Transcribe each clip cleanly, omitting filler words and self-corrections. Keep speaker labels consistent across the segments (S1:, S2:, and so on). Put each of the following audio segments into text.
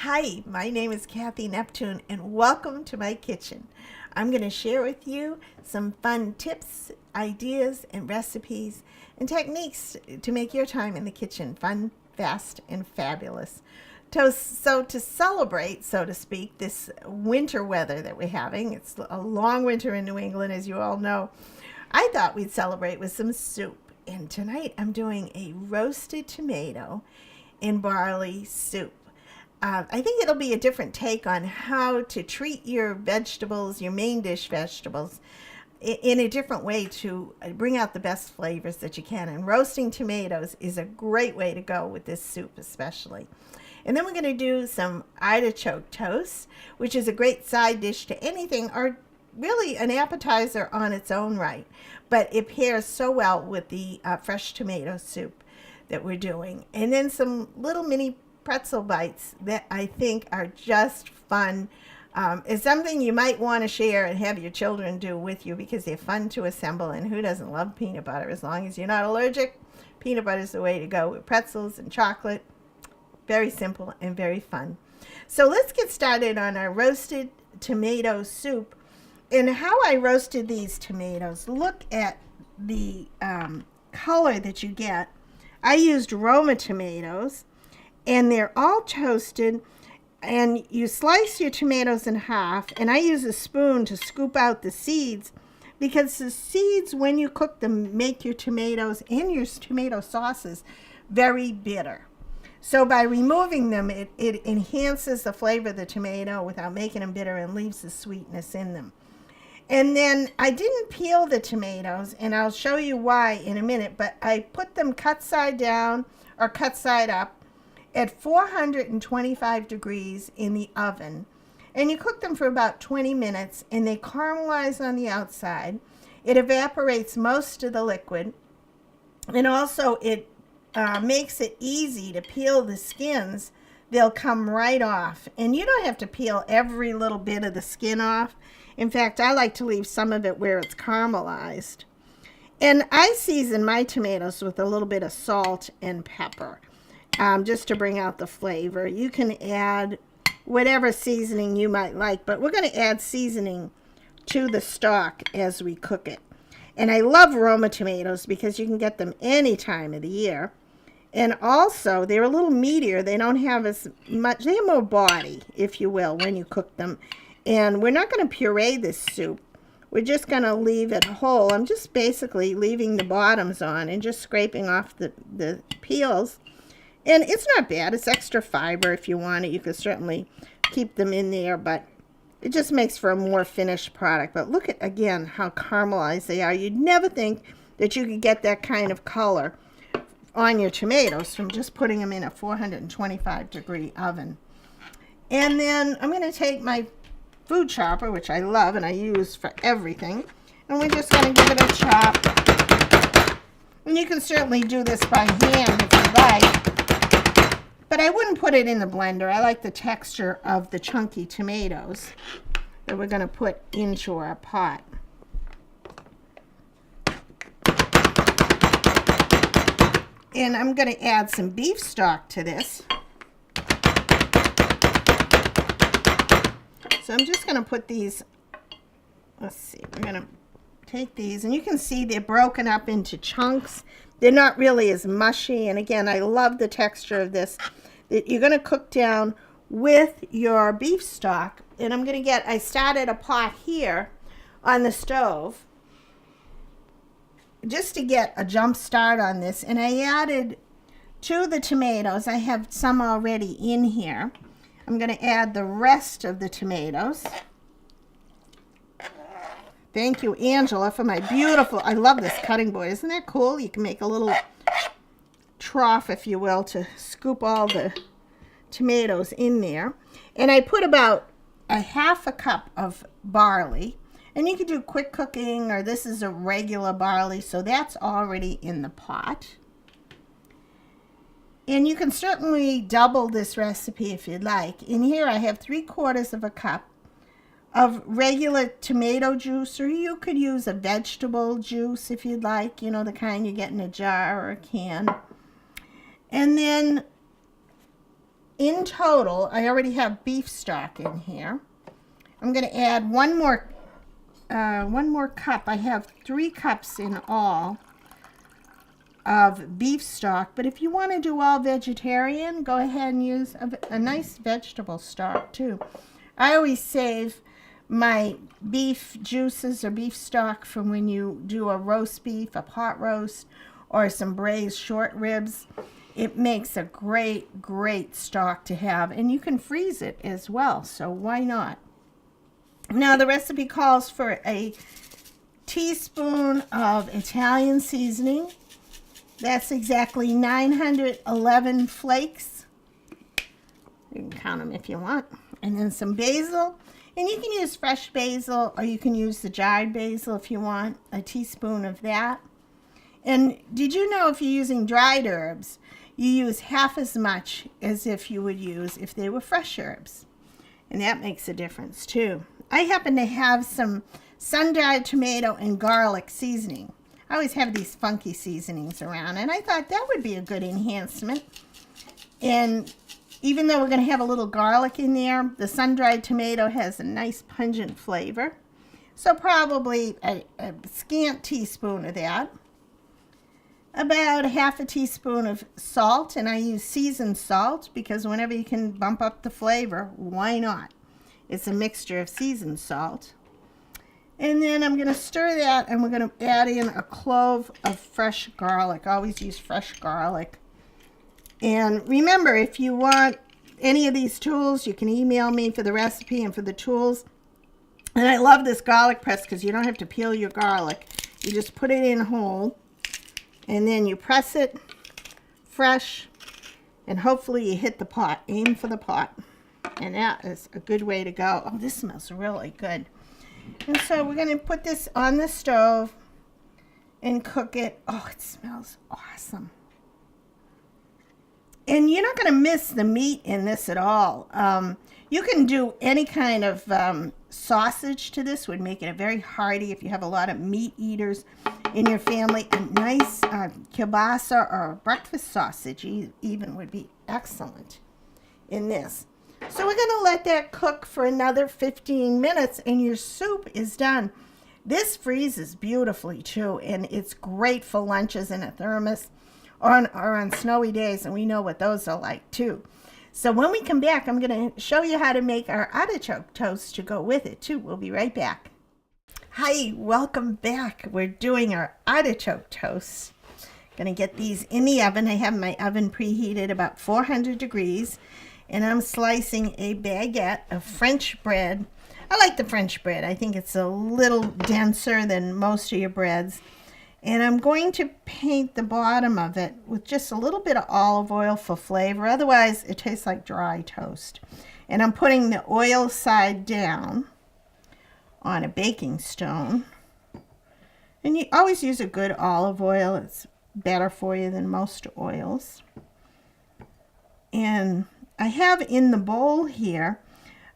S1: Hi, my name is Cathy Neptune, and welcome to my kitchen. I'm going to share with you some fun tips, ideas, and recipes and techniques to make your time in the kitchen fun, fast, and fabulous. So to celebrate, so to speak, this winter weather that we're having, it's a long winter in New England, as you all know, I thought we'd celebrate with some soup. And tonight I'm doing a roasted tomato in barley soup. I think it'll be a different take on how to treat your vegetables, your main dish vegetables, in a different way to bring out the best flavors that you can. And roasting tomatoes is a great way to go with this soup, especially. And then we're going to do some artichoke toast, which is a great side dish to anything, or really an appetizer on its own right. But it pairs so well with the fresh tomato soup that we're doing. And then some little mini pretzel bites that I think are just fun. It's something you might want to share and have your children do with you because they're fun to assemble, and who doesn't love peanut butter? As long as you're not allergic, peanut butter is the way to go with pretzels and chocolate. Very simple and very fun. So let's get started on our roasted tomato soup. And how I roasted these tomatoes, look at the color that you get. I used Roma tomatoes, and they're all toasted, and you slice your tomatoes in half, and I use a spoon to scoop out the seeds, because the seeds, when you cook them, make your tomatoes and your tomato sauces very bitter. So by removing them, it enhances the flavor of the tomato without making them bitter and leaves the sweetness in them. And then I didn't peel the tomatoes, and I'll show you why in a minute, but I put them cut side down or cut side up at 425 degrees in the oven. And you cook them for about 20 minutes, and they caramelize on the outside. It evaporates most of the liquid, and also it makes it easy to peel the skins. They'll come right off, and you don't have to peel every little bit of the skin off. In fact, I like to leave some of it where it's caramelized. And I season my tomatoes with a little bit of salt and pepper, just to bring out the flavor. You can add whatever seasoning you might like, but we're going to add seasoning to the stock as we cook it. And I love Roma tomatoes because you can get them any time of the year. And also, they're a little meatier. They don't have as much, they have more body, if you will, when you cook them. And we're not going to puree this soup. We're just going to leave it whole. I'm just basically leaving the bottoms on and just scraping off the peels. And it's not bad. It's extra fiber if you want it. You could certainly keep them in there, but it just makes for a more finished product. But look at, again, how caramelized they are. You'd never think that you could get that kind of color on your tomatoes from just putting them in a 425 degree oven. And then I'm going to take my food chopper, which I love and I use for everything, and we're just going to give it a chop. And you can certainly do this by hand if you like, but I wouldn't put it in the blender. I like the texture of the chunky tomatoes that we're going to put into our pot. And I'm going to add some beef stock to this. So I'm just going to put these, let's see, we're going to take these, and you can see they're broken up into chunks. They're not really as mushy, and again, I love the texture of this. That you're going to cook down with your beef stock, and I'm going to I started a pot here on the stove just to get a jump start on this, and I added to the tomatoes. I have some already in here. I'm going to add the rest of the tomatoes. Thank you, Angela, for my beautiful, I love this cutting board. Isn't that cool? You can make a little trough, if you will, to scoop all the tomatoes in there. And I put about a half a cup of barley. And you can do quick cooking, or this is a regular barley, so that's already in the pot. And you can certainly double this recipe if you'd like. In here I have 3/4 of a cup of regular tomato juice, or you could use a vegetable juice if you'd like, you know, the kind you get in a jar or a can. And then in total, I already have beef stock in here. I'm going to add one more cup. I have 3 cups in all of beef stock, but if you want to do all vegetarian, go ahead and use a nice vegetable stock too. I always save my beef juices or beef stock from when you do a roast beef, a pot roast, or some braised short ribs. It makes a great stock to have, and you can freeze it as well, so why not? Now the recipe calls for a teaspoon of Italian seasoning. That's exactly 911 flakes. You can count them if you want. And then some basil. And you can use fresh basil, or you can use the jarred basil if you want. A teaspoon of that. And did you know if you're using dried herbs, you use half as much as if you would use if they were fresh herbs. And that makes a difference too. I happen to have some sun-dried tomato and garlic seasoning. I always have these funky seasonings around, and I thought that would be a good enhancement. And even though we're going to have a little garlic in there, the sun-dried tomato has a nice pungent flavor. So probably a scant teaspoon of that. About half a teaspoon of salt, and I use seasoned salt because whenever you can bump up the flavor, why not? It's a mixture of seasoned salt. And then I'm going to stir that, and we're going to add in a clove of fresh garlic. Always use fresh garlic. And remember, if you want any of these tools, you can email me for the recipe and for the tools. And I love this garlic press because you don't have to peel your garlic. You just put it in whole, and then you press it fresh, and hopefully you hit the pot. Aim for the pot. And that is a good way to go. Oh, this smells really good. And so we're going to put this on the stove and cook it. Oh, it smells awesome. And you're not going to miss the meat in this at all. You can do any kind of sausage to this. Would make it a very hearty if you have a lot of meat eaters in your family. A nice kielbasa or breakfast sausage even would be excellent in this. So we're going to let that cook for another 15 minutes, and your soup is done. This freezes beautifully too, and it's great for lunches in a thermos or on snowy days, and we know what those are like too. So when we come back, I'm going to show you how to make our artichoke toast to go with it too. We'll be right back. Hi, welcome back. We're doing our artichoke toast. Going to get these in the oven. I have my oven preheated about 400 degrees. And I'm slicing a baguette of French bread. I like the French bread. I think it's a little denser than most of your breads. And I'm going to paint the bottom of it with just a little bit of olive oil for flavor. Otherwise, it tastes like dry toast. And I'm putting the oil side down on a baking stone. And you always use a good olive oil. It's better for you than most oils. And I have in the bowl here,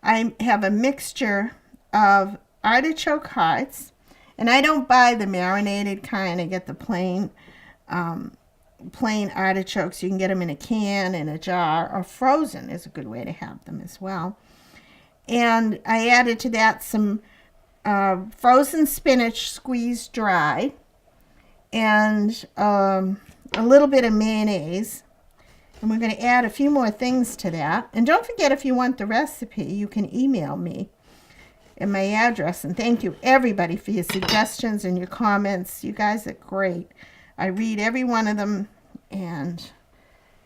S1: I have a mixture of artichoke hearts, and I don't buy the marinated kind. I get the plain artichokes. You can get them in a can, in a jar, or frozen is a good way to have them as well. And I added to that some frozen spinach squeezed dry, and a little bit of mayonnaise. And we're going to add a few more things to that. And don't forget, if you want the recipe, you can email me at my address. And thank you, everybody, for your suggestions and your comments. You guys are great. I read every one of them, and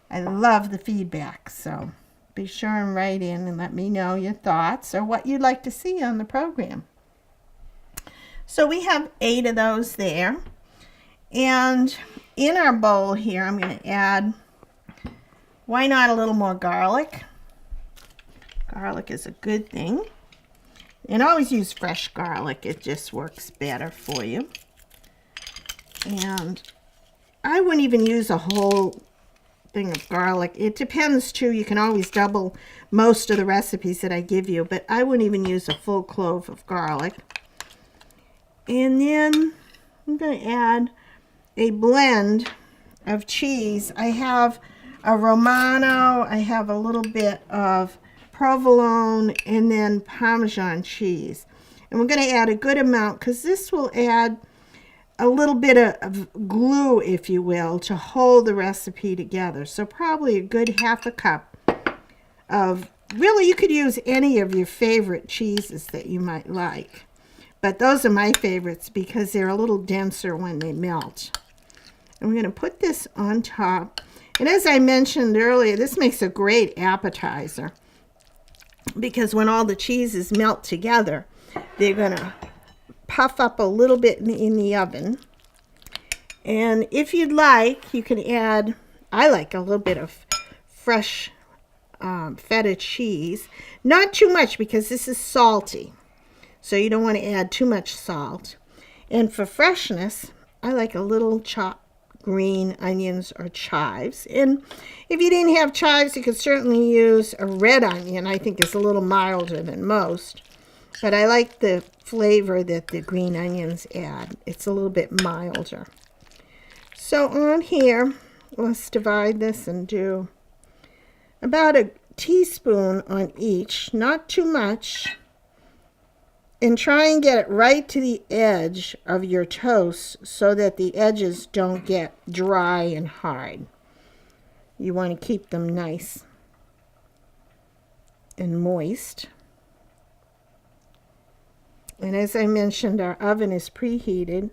S1: I love the feedback. So be sure and write in and let me know your thoughts or what you'd like to see on the program. So we have 8 of those there. And in our bowl here, I'm going to add, why not a little more garlic? Garlic is a good thing. And always use fresh garlic. It just works better for you. And I wouldn't even use a whole thing of garlic. It depends too. You can always double most of the recipes that I give you, but I wouldn't even use a full clove of garlic. And then I'm going to add a blend of cheese. I have a Romano. I have a little bit of provolone, and then Parmesan cheese. And we're going to add a good amount because this will add a little bit of glue, if you will, to hold the recipe together. So probably a good half a cup of, really you could use any of your favorite cheeses that you might like. But those are my favorites because they're a little denser when they melt. And we're going to put this on top. And as I mentioned earlier, this makes a great appetizer because when all the cheeses melt together, they're going to puff up a little bit in the oven. And if you'd like, you can add, I like a little bit of fresh feta cheese. Not too much because this is salty. So you don't want to add too much salt. And for freshness, I like a little chopped green onions or chives. And if you didn't have chives, you could certainly use a red onion. I think is a little milder than most. But I like the flavor that the green onions add. It's a little bit milder. So on here, let's divide this and do about a teaspoon on each, not too much. And try and get it right to the edge of your toast so that the edges don't get dry and hard. You want to keep them nice and moist. And as I mentioned, our oven is preheated.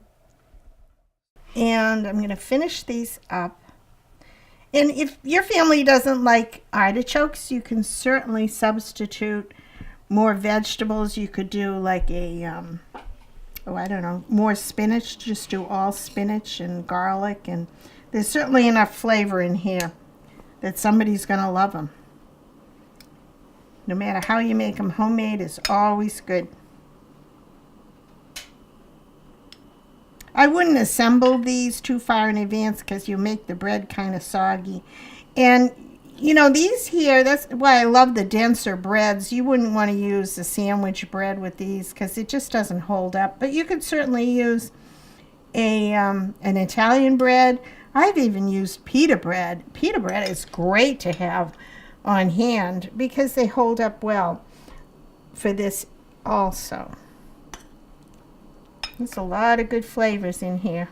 S1: And I'm going to finish these up. And if your family doesn't like artichokes, you can certainly substitute more vegetables. You could do like a, I don't know, more spinach. Just do all spinach and garlic. And there's certainly enough flavor in here that somebody's going to love them. No matter how you make them, homemade is always good. I wouldn't assemble these too far in advance because you make the bread kind of soggy. And you know, these here, that's why I love the denser breads. You wouldn't want to use the sandwich bread with these because it just doesn't hold up. But you could certainly use an Italian bread. I've even used pita bread. Pita bread is great to have on hand because they hold up well for this also. There's a lot of good flavors in here.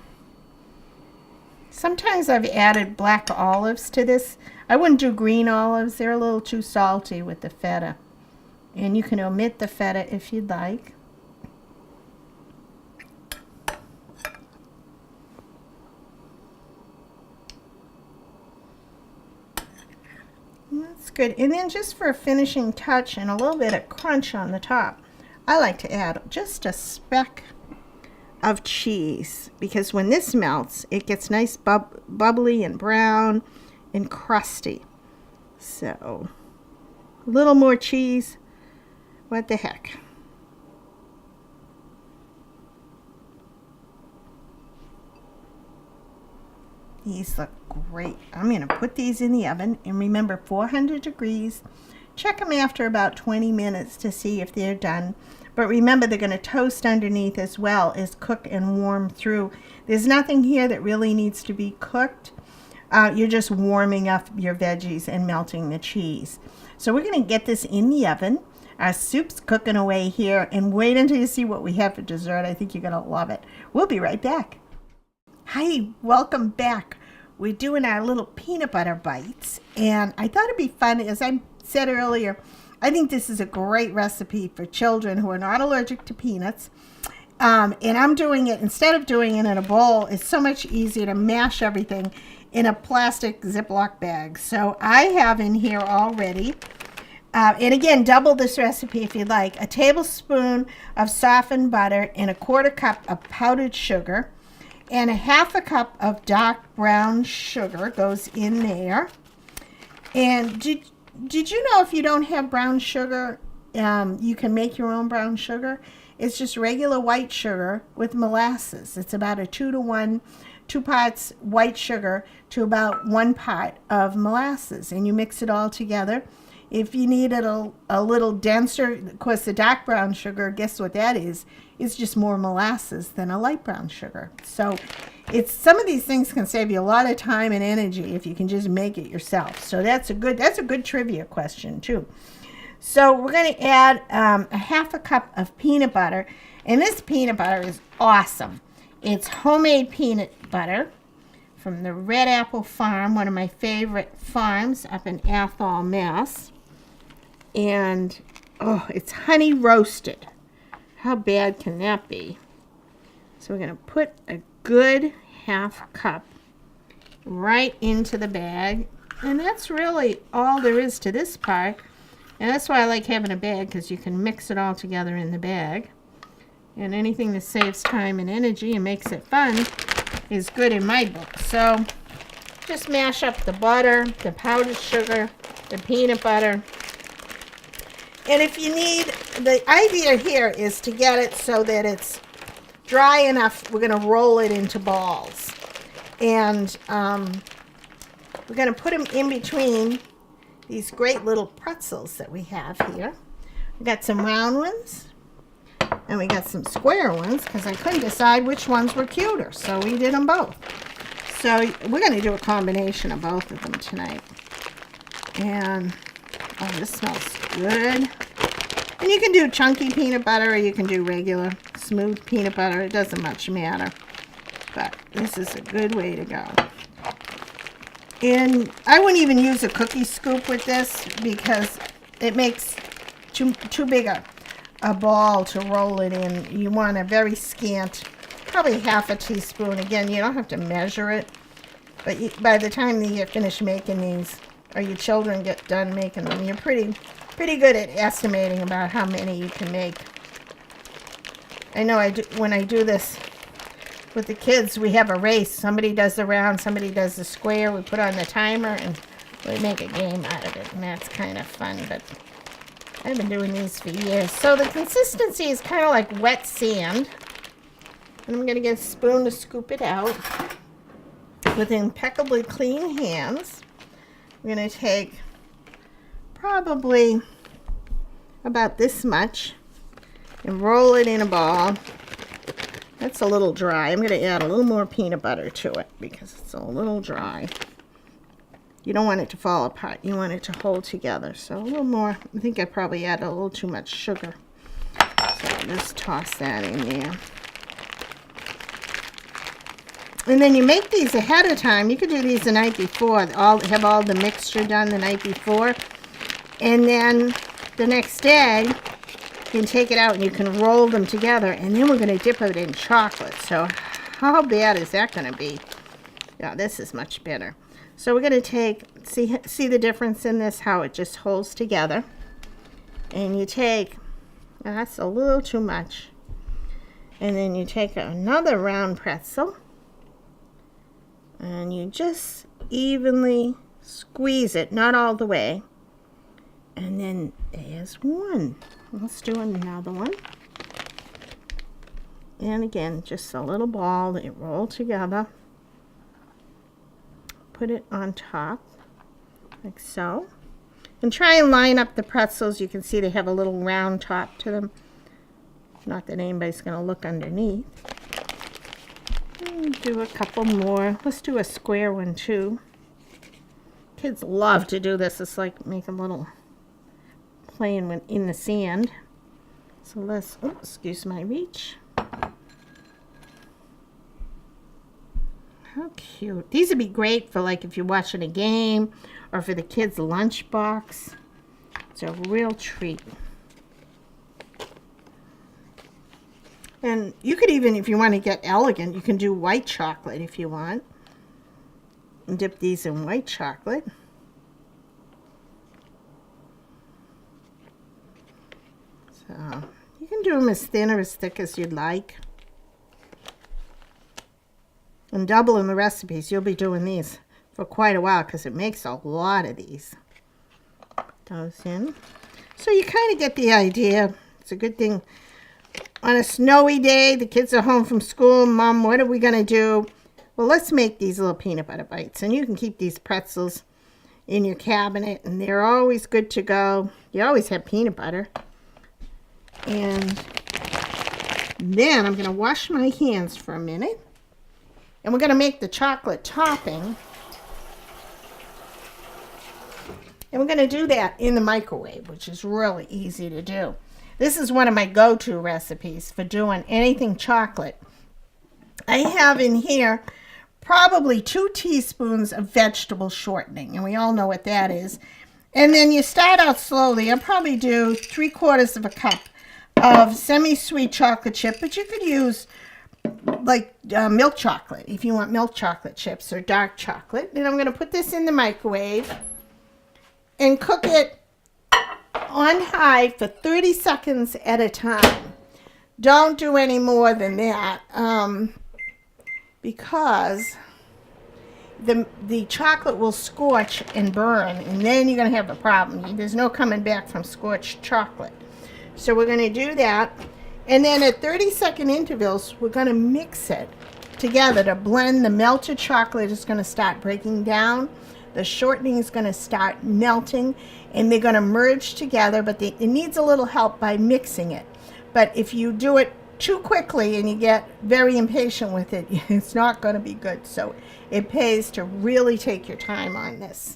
S1: Sometimes I've added black olives to this. I wouldn't do green olives. They're a little too salty with the feta. And you can omit the feta if you'd like. That's good. And then just for a finishing touch and a little bit of crunch on the top, I like to add just a speck of cheese, because when this melts, it gets nice bubbly and brown and crusty. So a little more cheese, what the heck. These look great. I'm going to put these in the oven, and remember 400 degrees. Check them after about 20 minutes to see if they're done. But remember, they're going to toast underneath as well as cook and warm through. There's nothing here that really needs to be cooked. You're just warming up your veggies and melting the cheese. So we're going to get this in the oven. Our soup's cooking away here, and wait until you see what we have for dessert. I think you're going to love it. We'll be right back. Hi, welcome back. We're doing our little peanut butter bites, and I thought it'd be fun, as I said earlier, I think this is a great recipe for children who are not allergic to peanuts. And I'm doing it, instead of doing it in a bowl, it's so much easier to mash everything in a plastic Ziploc bag. So I have in here already, and again, double this recipe if you'd like, a tablespoon of softened butter and a 1/4 cup of powdered sugar, and a 1/2 cup of dark brown sugar goes in there. And did you know if you don't have brown sugar, you can make your own brown sugar? It's just regular white sugar with molasses. It's about a 2-to-1, 2 parts white sugar to about 1 part of molasses. And you mix it all together. If you need it a little denser, of course, the dark brown sugar, guess what that is? It's just more molasses than a light brown sugar. So it's some of these things can save you a lot of time and energy if you can just make it yourself. So that's a good trivia question too. So we're going to add a half a cup of peanut butter, and this peanut butter is awesome. It's homemade peanut butter from the Red Apple Farm, one of my favorite farms up in Athol, Mass. And oh, it's honey roasted. How bad can that be? So we're going to put a good half cup right into the bag, and that's really all there is to this part. And that's why I like having a bag, because you can mix it all together in the bag. And anything that saves time and energy and makes it fun is good in my book. So just mash up the butter, the powdered sugar, the peanut butter. And if you need, the idea here is to get it so that it's dry enough, we're going to roll it into balls. And we're going to put them in between these great little pretzels that we have here. We got some round ones, and we got some square ones, because I couldn't decide which ones were cuter, so we did them both. So we're going to do a combination of both of them tonight. And oh, this smells good. And you can do chunky peanut butter, or you can do regular smooth peanut butter. It doesn't much matter, but this is a good way to go. And I wouldn't even use a cookie scoop with this, because it makes too big a ball to roll it in. You want a very scant, probably half a teaspoon. Again, you don't have to measure it, but by the time you finish making these, or your children get done making them, you're pretty good at estimating about how many you can make. I know when I do this with the kids, we have a race. Somebody does the round, somebody does the square. We put on the timer and we make a game out of it, and that's kind of fun. But I've been doing these for years. So the consistency is kind of like wet sand. And I'm going to get a spoon to scoop it out with impeccably clean hands. I'm going to take probably about this much and roll it in a ball. That's a little dry. I'm going to add a little more peanut butter to it because it's a little dry. You don't want it to fall apart. You want it to hold together. So a little more. I think I probably added a little too much sugar. So I'll just toss that in there. And then you make these ahead of time. You could do these the night before. Have all the mixture done the night before. And then the next day, you can take it out and you can roll them together, and then we're going to dip it in chocolate. So how bad is that going to be? Yeah, this is much better. So we're going to see the difference in this, how it just holds together. And you take, that's a little too much. And then you take another round pretzel, and you just evenly squeeze it, not all the way. And then there's one. Let's do another one. And again, just a little ball that you roll together. Put it on top, like so. And try and line up the pretzels. You can see they have a little round top to them. Not that anybody's going to look underneath. And do a couple more. Let's do a square one too. Kids love to do this. It's like making little playing in the sand. So let's, oh, excuse my reach. How cute. These would be great for like if you're watching a game or for the kids' lunchbox. It's a real treat. And you could even, if you want to get elegant, you can do white chocolate if you want. And dip these in white chocolate. So you can do them as thin or as thick as you'd like. And double in the recipes. You'll be doing these for quite a while because it makes a lot of these. Put those in. So you kind of get the idea. It's a good thing. On a snowy day, the kids are home from school. Mom, what are we going to do? Well, let's make these little peanut butter bites. And you can keep these pretzels in your cabinet, and they're always good to go. You always have peanut butter. And then I'm going to wash my hands for a minute. And we're going to make the chocolate topping. And we're going to do that in the microwave, which is really easy to do. This is one of my go-to recipes for doing anything chocolate. I have in here probably 2 teaspoons of vegetable shortening, and we all know what that is. And then you start out slowly. I'll probably do 3/4 of a cup of semi-sweet chocolate chip, but you could use like milk chocolate if you want milk chocolate chips or dark chocolate. And I'm going to put this in the microwave and cook it on high for 30 seconds at a time. Don't do any more than that because the chocolate will scorch and burn, and then you're going to have a problem. There's no coming back from scorched chocolate. So we're going to do that, and then at 30-second intervals we're going to mix it together to blend. The melted chocolate is going to start breaking down, the shortening is going to start melting, and they're going to merge together, but it needs a little help by mixing it. But if you do it too quickly and you get very impatient with it, it's not going to be good. So it pays to really take your time on this.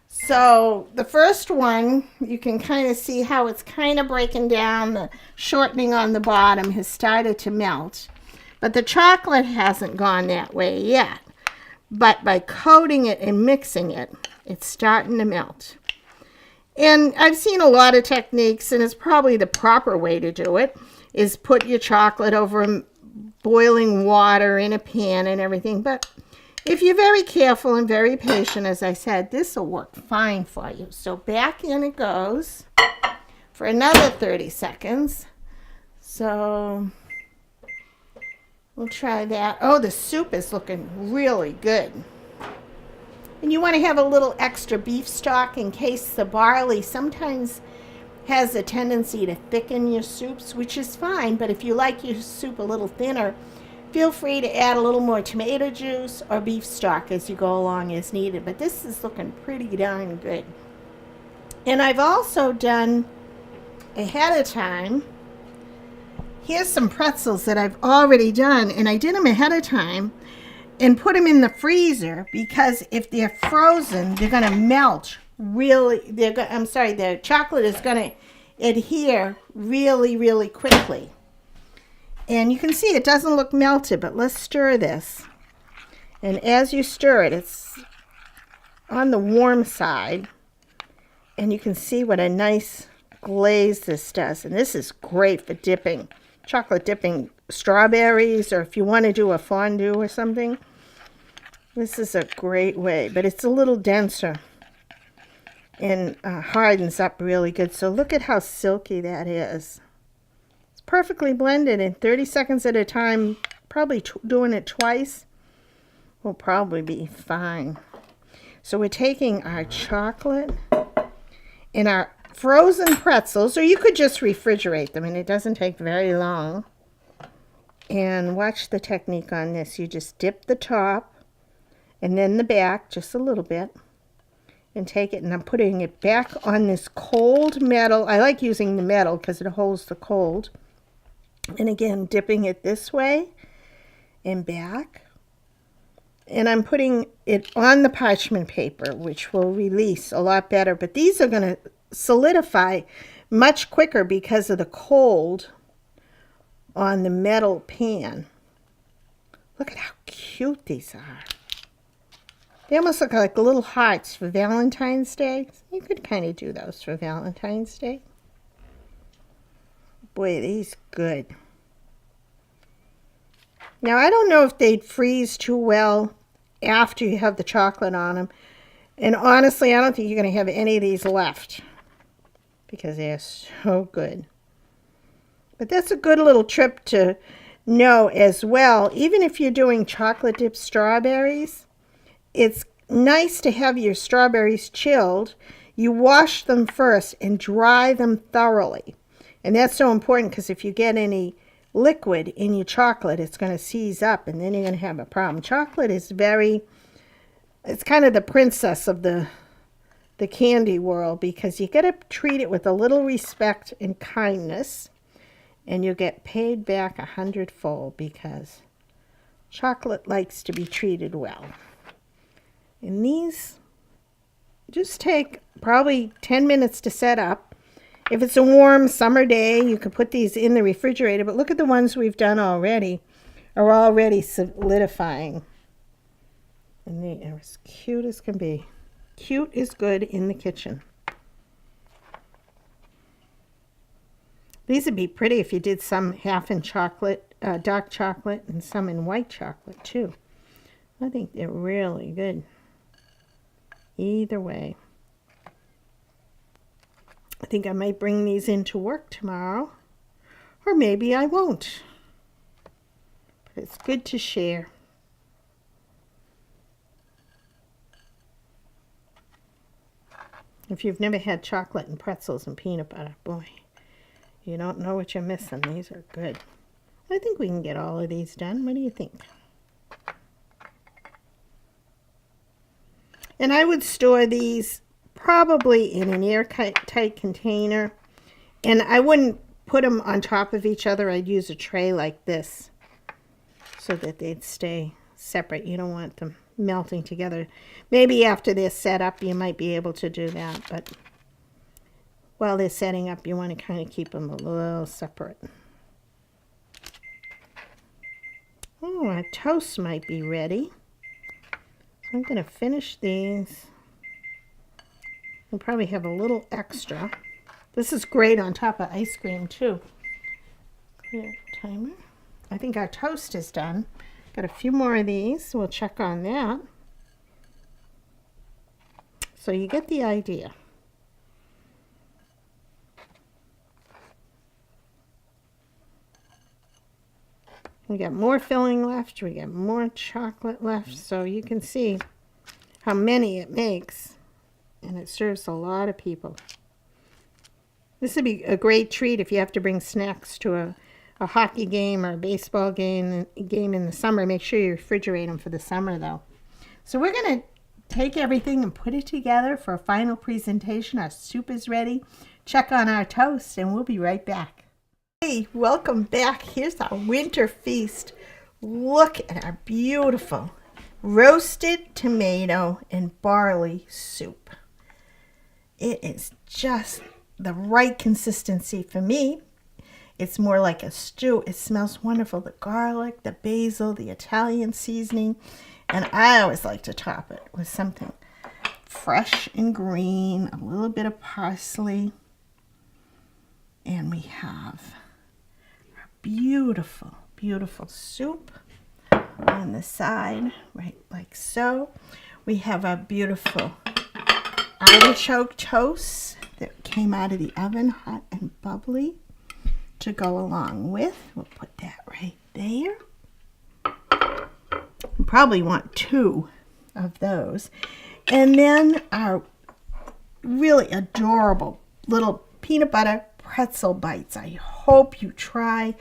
S1: So the first one, you can kind of see how it's kind of breaking down. The shortening on the bottom has started to melt, but the chocolate hasn't gone that way yet. But by coating it and mixing it, it's starting to melt. And I've seen a lot of techniques, and it's probably the proper way to do it, is put your chocolate over boiling water in a pan and everything. But if you're very careful and very patient, as I said, this will work fine for you. So back in it goes for another 30 seconds. So we'll try that. Oh, the soup is looking really good. And you want to have a little extra beef stock in case the barley sometimes has a tendency to thicken your soups, which is fine. But if you like your soup a little thinner, feel free to add a little more tomato juice or beef stock as you go along as needed. But this is looking pretty darn good. And I've also done ahead of time, here's some pretzels that I've already done, and I did them ahead of time and put them in the freezer because if they're frozen, they're going to melt really. The chocolate is going to adhere really, really quickly. And you can see it doesn't look melted, but let's stir this. And as you stir it, it's on the warm side, and you can see what a nice glaze this does. And this is great for dipping, chocolate dipping strawberries, or if you want to do a fondue or something. This is a great way, but it's a little denser and hardens up really good. So look at how silky that is. It's perfectly blended in 30 seconds at a time. Probably doing it twice will probably be fine. So we're taking our chocolate and our frozen pretzels, or you could just refrigerate them, and it doesn't take very long. And watch the technique on this. You just dip the top and then the back just a little bit and take it, and I'm putting it back on this cold metal. I like using the metal because it holds the cold. And again, dipping it this way and back. And I'm putting it on the parchment paper, which will release a lot better. But these are going to solidify much quicker because of the cold on the metal pan. Look at how cute these are. They almost look like little hearts for Valentine's Day. You could kind of do those for Valentine's Day. Boy, these good. Now, I don't know if they'd freeze too well after you have the chocolate on them. And honestly, I don't think you're going to have any of these left because they're so good. But that's a good little trip to know as well. Even if you're doing chocolate dipped strawberries, it's nice to have your strawberries chilled. You wash them first and dry them thoroughly. And that's so important because if you get any liquid in your chocolate, it's going to seize up and then you're going to have a problem. Chocolate is it's kind of the princess of the the candy world, because you got to treat it with a little respect and kindness, and you'll get paid back 100-fold, because chocolate likes to be treated well. And these just take probably 10 minutes to set up. If it's a warm summer day, you can put these in the refrigerator, but look at the ones we've done already, are already solidifying. And they are as cute as can be. Cute is good in the kitchen. These would be pretty if you did some half in chocolate, dark chocolate, and some in white chocolate too. I think they're really good. Either way. I think I might bring these into work tomorrow. Or maybe I won't. But it's good to share. If you've never had chocolate and pretzels and peanut butter, boy, you don't know what you're missing. These are good. I think we can get all of these done. What do you think? And I would store these probably in an airtight container. And I wouldn't put them on top of each other. I'd use a tray like this so that they'd stay separate. You don't want them melting together. Maybe after they're set up, you might be able to do that. But while they're setting up, you want to kind of keep them a little separate. Oh, our toast might be ready. So I'm going to finish these. We'll probably have a little extra. This is great on top of ice cream too. Clear timer. I think our toast is done. Got a few more of these, so we'll check on that. So you get the idea. We got more filling left, we got more chocolate left, so you can see how many it makes, and it serves a lot of people. This would be a great treat if you have to bring snacks to a hockey game or a baseball game in the summer. Make sure you refrigerate them for the summer though. So we're going to take everything and put it together for a final presentation. Our soup is ready. Check on our toast and we'll be right back. Hey, welcome back. Here's our winter feast. Look at our beautiful roasted tomato and barley soup. It is just the right consistency for me. It's more like a stew. It smells wonderful. The garlic, the basil, the Italian seasoning. And I always like to top it with something fresh and green, a little bit of parsley. And we have our beautiful, beautiful soup on the side, right like so. We have our beautiful artichoke toast that came out of the oven, hot and bubbly, to go along with. We'll put that right there. You probably want 2 of those. And then our really adorable little peanut butter pretzel bites. I hope you try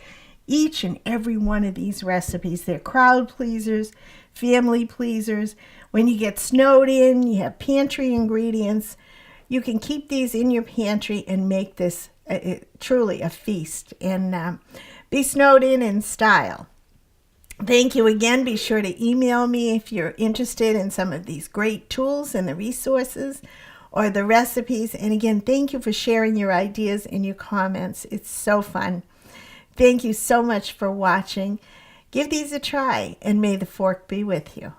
S1: each and every one of these recipes. They're crowd pleasers, family pleasers. When you get snowed in, you have pantry ingredients. You can keep these in your pantry and make this truly a feast and be snowed in style. Thank you again. Be sure to email me if you're interested in some of these great tools and the resources or the recipes. And again, thank you for sharing your ideas and your comments. It's so fun. Thank you so much for watching. Give these a try, and may the fork be with you.